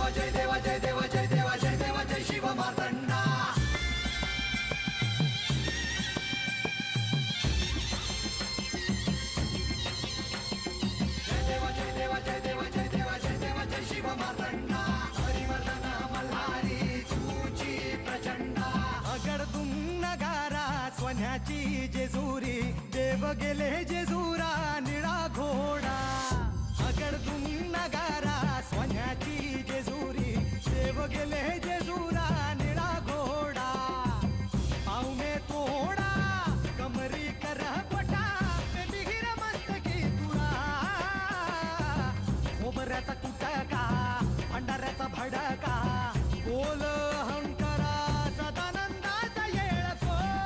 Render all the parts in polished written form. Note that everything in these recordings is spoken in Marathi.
देवा जय देवा जय देवा जय देवा जय देवा जय शिव मार्तंडा. जय देवा जय देवा जय देवा जय देवा जय देवा जय शिव मार्तंडा. हरिवर्धन मल्हारी तुझी प्रचंडा. अगडतून नगारा सोन्याची जेजुरी, देव गेले जेजुरा निळा घोडा. अगडतून नगारा सोन्याची जेजुरी, देव गेले जेजुरा निळा घोडा. पावने तोडा कमरी कर पटा, मिहिर मस्तकी तुळा. खोबऱ्याचा कुटका भंडाऱ्याचा भडका, बोल अहंकारा सदानंदाचा येळकोट,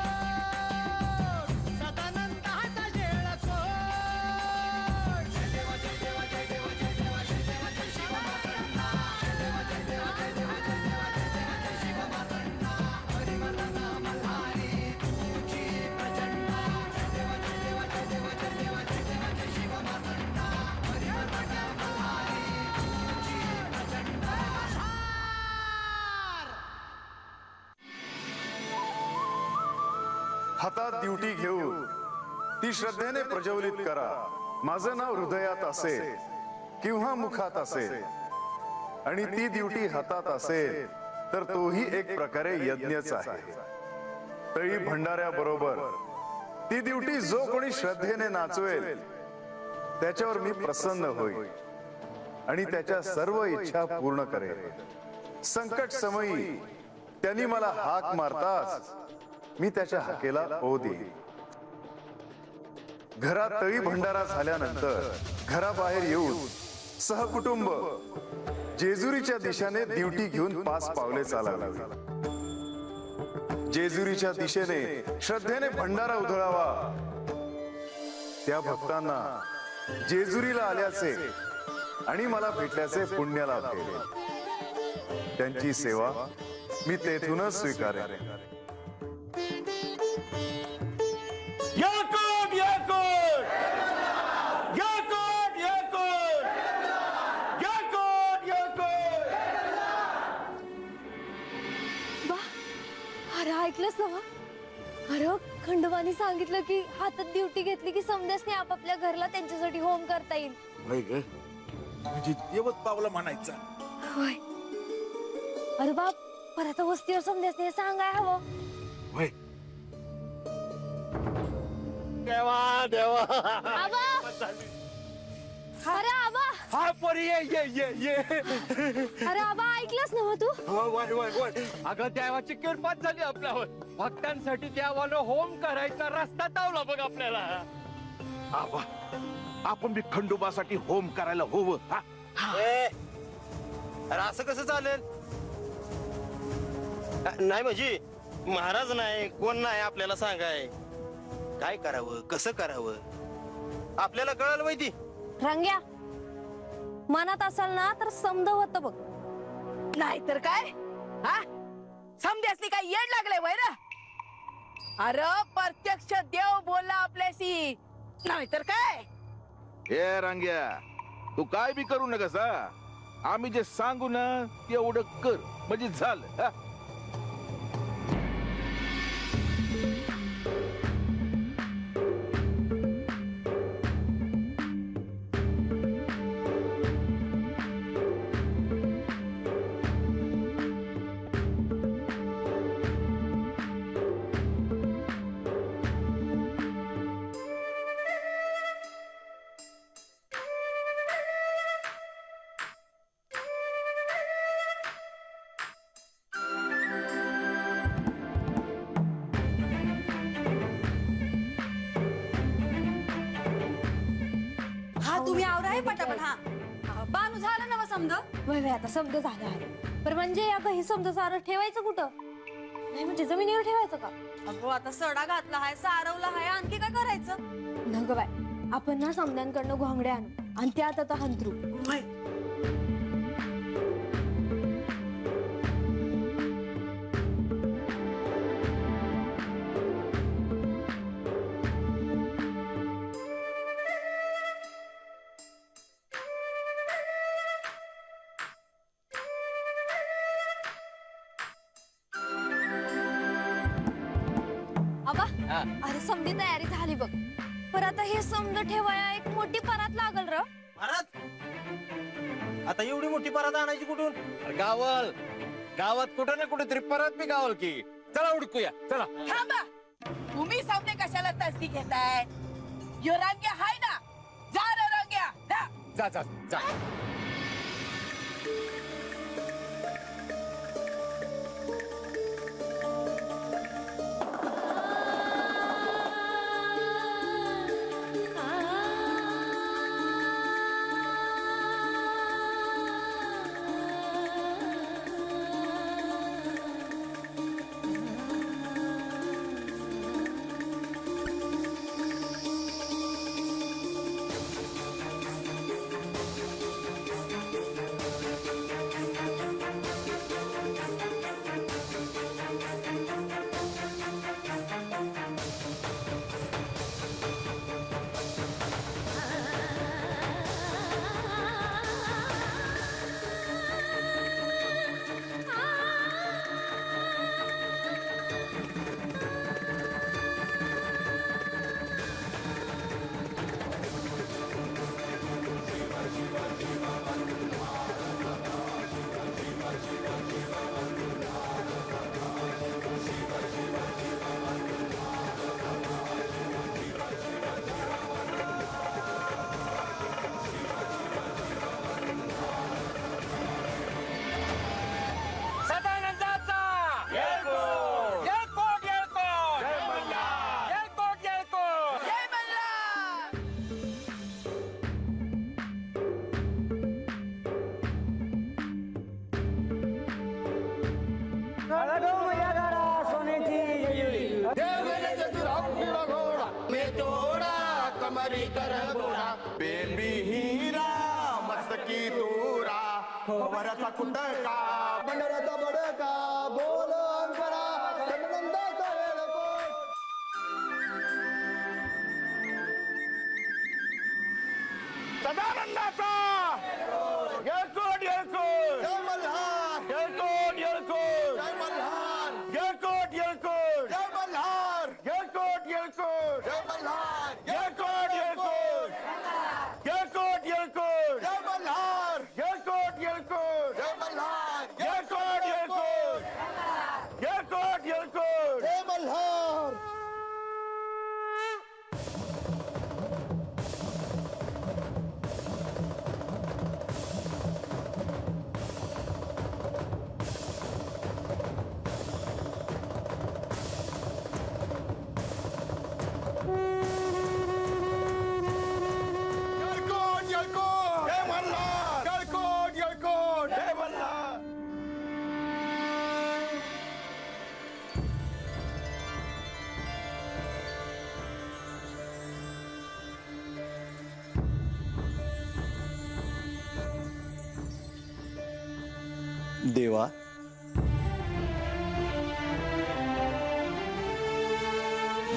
सदानंदाचा येळकोट. जय देवा जय देवा जय देवा जय देवा जय देवा जय शिव मार्तंडा. जय देवा जय देवा जय देवा जय देवा जय देवा जय शिव मार्तंडा. हरिवर्धन मल्हारी तुझी प्रचंडा. जय देवा जय देवा जय देवा जय देवा जय देवा जय शिव मार्तंडा. हरिवर्धन मल्हारी तुझी प्रचंडा. हातात ड्युटी घेऊन ती श्रद्धेने प्रज्वलित करा. माझं नाव हृदयात असेल किंवा मुखात असेल आणि ती ड्युटी हातात असेल तर तोही एक प्रकारे यज्ञच आहे. तळी भंडाऱ्याबरोबर ती ड्युटी जो कोणी श्रद्धेने नाचवेल त्याच्यावर मी प्रसन्न होईल आणि त्याच्या सर्व इच्छा पूर्ण करेल. संकट समयी त्यांनी मला हाक मारताच मी त्याच्या हाकेला ओ देईन. घरात तळी भंडारा झाल्यानंतर घराबाहेर येऊन सहकुटुंब जेजुरीच्या दिशेने ड्युटी घेऊन 5 पावले चालावे. जेजुरीच्या दिशेने श्रद्धेने भंडारा उधळावा. त्या भक्तांना जेजुरीला आल्याचे आणि मला भेटल्याचे पुण्य लाभेल. त्यांची सेवा मी तेथूनच स्वीकारेन. याकूब याकूब याकूब याकूब याकूब याकूब. वा, अरे ऐकलंस ना वा? अरे खंडोबानी सांगितलं की हातात ड्युटी घेतली की समद्यासने आपापल्या घरला त्यांच्यासाठी होम करता येईल. होय ग, म्हणजे देवच पावला म्हणायचा. होय. अरे बाप, परत वस्तीवर समद्यासने सांगाय हवं. होय. देवा देवा. आबा, अरे आबा, हा पोरी ये ये ये ये. अरे आबा ऐकलंस ना तू? वय वय वय. अगं देवाची कृपा झाली आपल्यावर. भक्तांसाठी देवानं होम करायचा रस्ता तावला बघ आपल्याला. आबा, आपण बी खंडोबासाठी होम करायला होव. अरे असं कसं चालेल? नाही म्हणजे महाराज नाही, कोण नाही आपल्याला सांगाय काय करावं, कसं करावं आपल्याला कळालं माहिती. रंग्या, मनात असाल ना तर समज होत बघ. नाहीतर काय? हा, समध्यासनी काय येड लागलंय वैर? अरे प्रत्यक्ष देव बोलला आपल्याशी, नाहीतर काय? हे रांग्या, तू काय बी करू नकस. आम्ही जे सांगू ना तेवढं कर म्हणजे झालं. तुम्ही आवरा पटापट. हा बानू झालं ना समज. वय वय, आता समज झाला आहे. पण म्हणजे अगं हे समज सारं ठेवायचं कुठं? नाही म्हणजे जमिनीवर ठेवायचं का? अगो आता सडा घातला हाय, सारवला हाय, आणखी काय करायचं? नग बाय, आपण ना समद्यांकडनं घोंगड्या आणू आणि त्यात आता हंतरू. अरे समधी तयारी झाली बघ. पर आता हे समज ठेवाया एक मोठी परात लागल र. परत आता एवढी मोठी परत आणायची कुठून? गावात कुठं ना कुठेतरी परत मी गावल की. चला उडकूया चला. थांबा, तुम्ही सामने कशाला तस्ती घेताय? यो रंग्या हाय ना, जा रे रंग्या, जा. जा जा जा. जय मल्हार. कमरी कर गोरा बेबी हिरा मस्तकी तुरा खबराचा कुंडका बंडराचा बडका बोल अंकरा सनंदाचा वेळकोट सदानंदाचा येळकोट येळकोट. जय मल्हार येळकोट येळकोट. जय मल्हार येळकोट येळकोट. जय मल्हार येळकोट येळकोट. जय मल्हार येळकोट येळकोट. येळकोट येळकोट. जय मल्हार येळकोट येळकोट. जय मल्हार येळकोट येळकोट. येळकोट येळकोट. जय मल्हार येळकोट येळकोट जय मल्हार येळकोट येळकोट जय मल्हार देवा,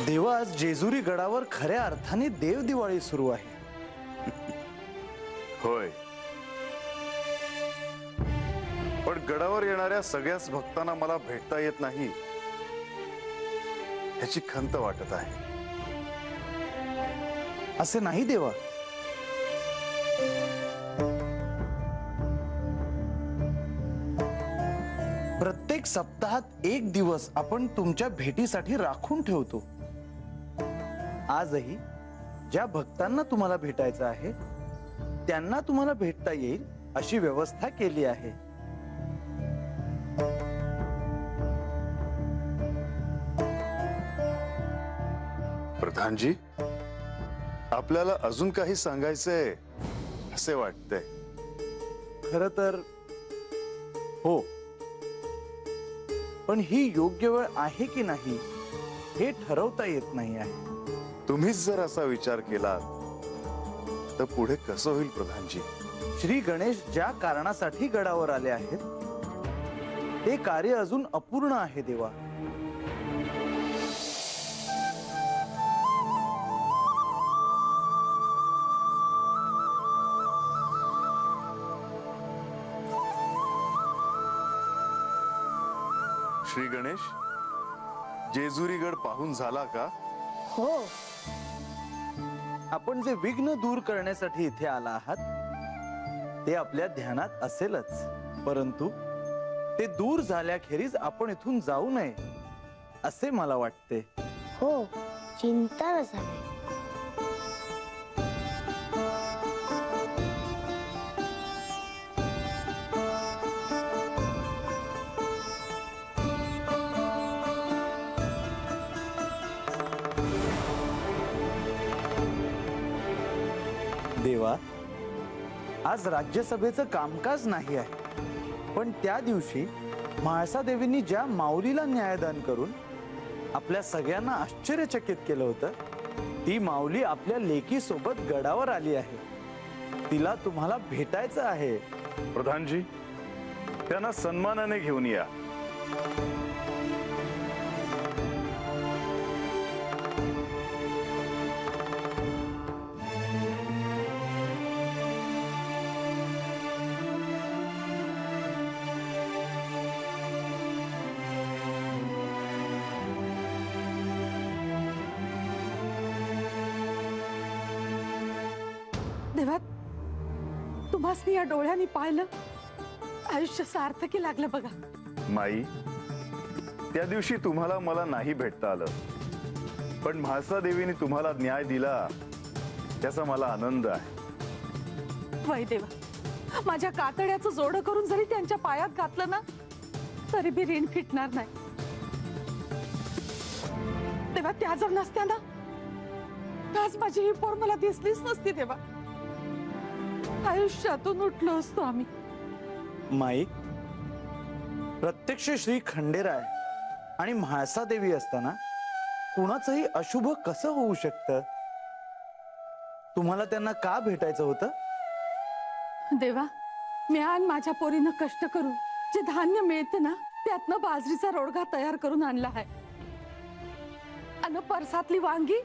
देवा, आज जेजुरी गडावर खऱ्या अर्थाने देव दिवाळी सुरू आहे. होय, पण गडावर येणाऱ्या सगळ्याच भक्तांना मला भेटता येत नाही ह्याची खंत वाटत आहे. असे नाही देवा. प्रत्येक सप्ताहात एक दिवस आपण तुमच्या भेटीसाठी राखून ठेवतो. आजही ज्या भक्तांना तुम्हाला भेटायचं आहे त्यांना तुम्हाला भेटता येईल अशी व्यवस्था केली आहे. प्रधानजी, आपल्याला अजून काही सांगायचंय असे वाटतंय. खर तर हो, पण ही योग्य वेळ आहे की नाही हे ठरवता येत नाही आहे. तुम्हीच जर असा विचार केला तर पुढे कसं होईल प्रधानजी? श्री गणेश ज्या कारणासाठी गडावर आले आहेत ते कार्य अजून अपूर्ण आहे देवा. श्री गणेश, जेजुरी गड पाहून झाला का? हो. आपण जे विघ्न दूर करण्यासाठी इथे आला आहात ते आपल्या ध्यानात असेलच, परंतु ते दूर झाल्याखेरीज आपण इथून जाऊ नये असे मला वाटते. हो, चिंता नसावी. देवा, आज राज्यसभेचं कामकाज नाही आहे, पण त्या दिवशी म्हाळसा देवींनी ज्या माऊलीला न्यायदान करून आपल्या सगळ्यांना आश्चर्यचकित केलं होतं, ती माऊली आपल्या लेकी सोबत गडावर आली आहे. तिला तुम्हाला भेटायचं आहे. प्रधानजी, त्यांना सन्मानाने घेऊन या. देवा, तुम्हासनी या डोळ्यांनी पाहिलं, आयुष्य सार्थकी लागलं बघा. माई, त्या दिवशी तुम्हाला मला नाही भेटता आलं, पण म्हाळसा देवीने तुम्हाला न्याय दिला त्याचा मला आनंद आहे. वै देवा, माझ्या कातड्याचं जोड करून जरी त्यांच्या पायात घातलं ना तरी बी ऋण फिटणार नाही. तेव्हा त्या जर नसत्या ना, आज माझी ही पोर मला दिसलीच नसती. देवा, आयुष्यातून उठलो असतो आम्ही. माई, प्रत्यक्ष श्री खंडेराय आणि म्हाळसा देवी असताना कुणाचंही अशुभ कसं होऊ शकतं? तुम्हाला त्यांना का भेटायचं होतं? देवा, मी आणि माझ्या पोरीनं कष्ट करून जे धान्य मिळतं ना त्यातनं बाजरीचा रोडगा तयार करून आणला आहे. अन परसातली वांगी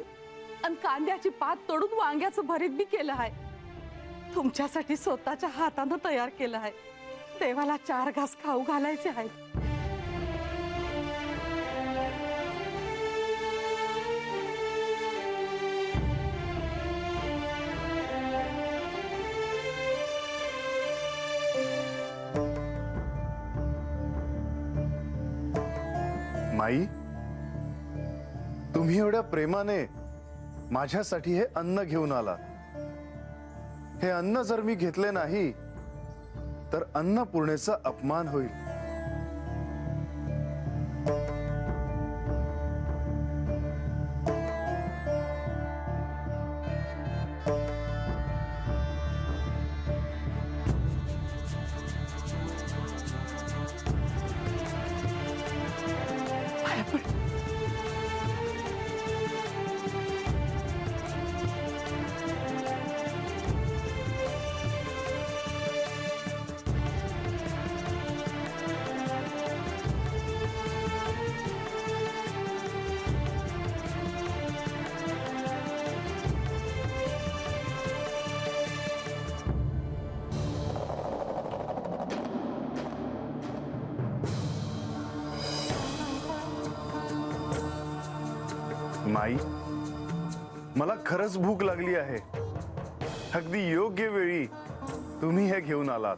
आणि कांद्याची पात तोडून वांग्याचं भरीत बी केलं आहे. तुमच्यासाठी स्वतःच्या हातानं तयार केलं आहे. देवाला 4 घास खाऊ घालायचे आहेत. माई, तुम्ही एवढ्या प्रेमाने माझ्यासाठी हे अन्न घेऊन आलात. हे अन्न जर मी घेतले नाही तर अन्नपूर्णेचा अपमान होईल. माई, मला खरंच भूक लागली आहे. अगदी योग्य वेळी तुम्ही हे घेऊन आलात.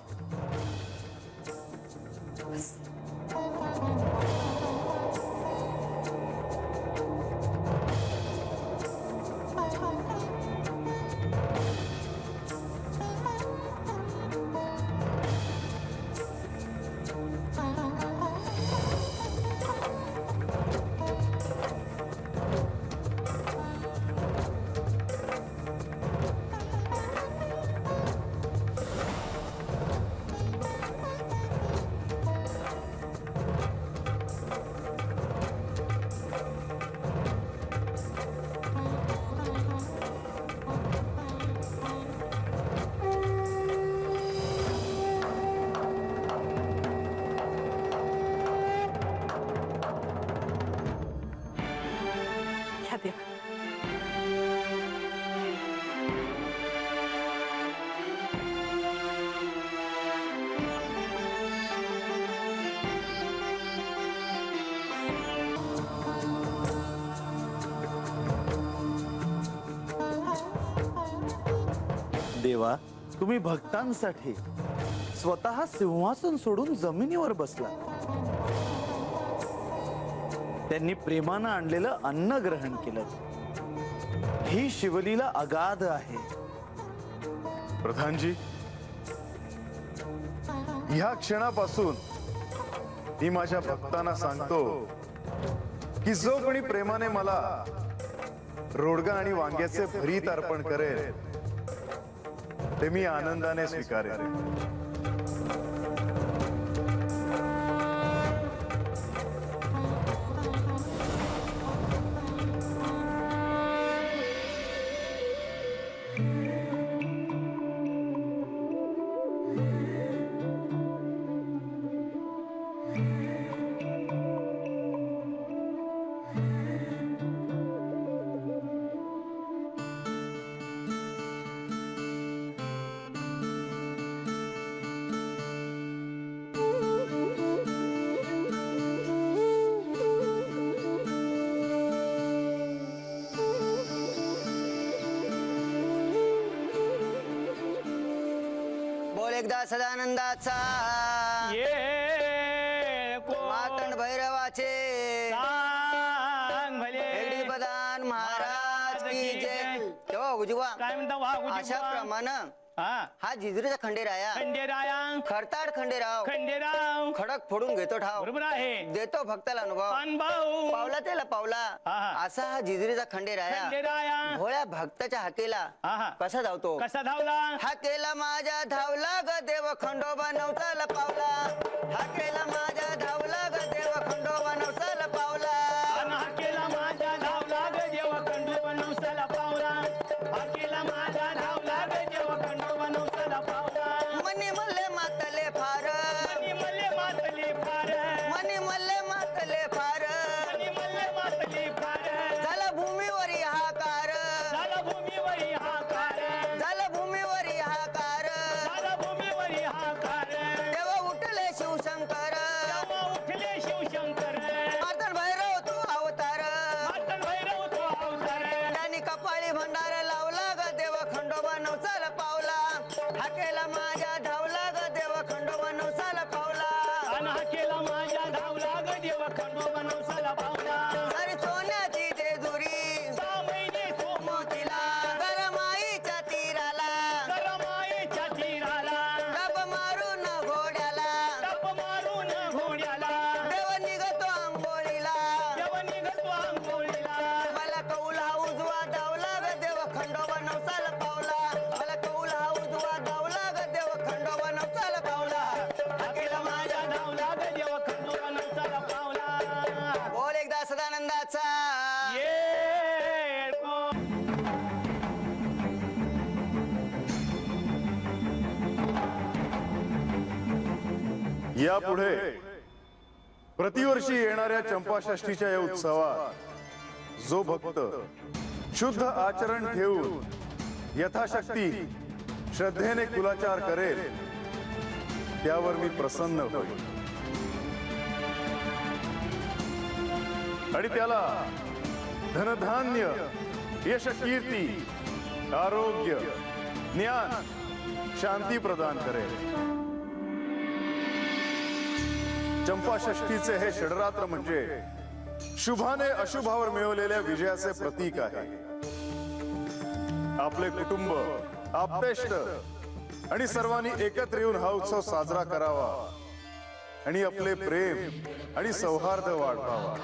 देवा, तुम्ही भक्तांसाठी स्वतः सिंहासन सोडून जमिनीवर बसला. त्यांनी प्रेमानं आणलेलं अन्न ग्रहण केलं. ही शिवलीला अगाध आहे. प्रधानजी, ह्या क्षणापासून मी माझ्या भक्तांना सांगतो की जो कोणी प्रेमाने मला रोडगा आणि वांग्याचे भरीत अर्पण करेल ते मी आनंदाने स्वीकारेन. बोल एकदा सदानंदाचा मातंड भैरवाचे हेगडी प्रधान महाराज की जय. तेव्हा उजवा काय म्हणता वा अशा प्रमाणे हा हा जिजरीचा खंडेराया खंडेराया खरताड खंडेराव खंडेराव खडक फोडून घेतो ठाव बरोबर आहे. देतो भक्ताला अनुभव अनुभव पावला त्याला पावला हा. असा हा जिजरीचा खंडेराया खंडेराया भोळ्या भक्ताच्या हाकेला हा. कसा धावतो कसा धावला हाकेला माझ्या धावला ग देव खंडोबा नवसाला पावला हाकेला माझ्या धावला ग देव खंडोबा नवसाला पावला अन हा केला माझा धावला ग देव खंडोबा नवसाला पावला हा केला माझा धावला ग देव खंडोबा नवसाला पावला मनी मल्ले मातले फार मनी मल्ले मातली फार मनी मल्ले मातले फार मनी मल्ले मातली फार झाला भूमीवरी हाकार झाला भूमीवरी हाकार झाला भूमीवरी हाकार झाला भूमीवरी हाकार तेव्हा उठले शिवशंकर तेव्हा उठले शिवशंकर मातन भैरव तू अवतार मातन भैरव तो अवतार त्यांनी कपाळी भंडार लावला ग देव खंडोबा नवसाला पावला हाकेला माझ्या धावला ग देव खंडोबा नवसाला पावला अन हा केला माझ्या धावला ग देव खंडोबा नवसाला पावला अरे सोन्याची जेजुरी 6 महिने सोमो मोतीला गरमाईच्या तीराला करमाईच्या तीराला डब मारून घोड्याला टप मारून घोड्याला देव निघतो आंघोळीला देव निघतो आंघोळीला मला कौल हा उजवा धावला ग देव खंडोबा नवसाला पावला मला कौल हा उजवा धावला ग देव खंडोबा नवसाला पावला हाकेला माझ्या धावला ग देव खंडोबा नवसाला पावला बोल एकदा सदानंदाचा ये को यापुढे प्रतिवर्षी येणाऱ्या चंपाषष्ठीच्या या उत्सवात जो भक्त शुद्ध आचरण ठेवून यथाशक्ती श्रद्धेने कुलाचार करेल त्यावर मी प्रसन्न होईल आणि त्याला धनधान्य यश कीर्ती आरोग्य ज्ञान शांती प्रदान करेल. चंपाषष्ठीचे हे षडरात्र म्हणजे शुभाने अशुभावर मिळवलेल्या विजयाचे प्रतीक आहे. आपले कुटुंब आप्तेष्ट आणि सर्वांनी एकत्र येऊन हा उत्सव साजरा करावा आणि आपले प्रेम आणि सौहार्द वाढवावा.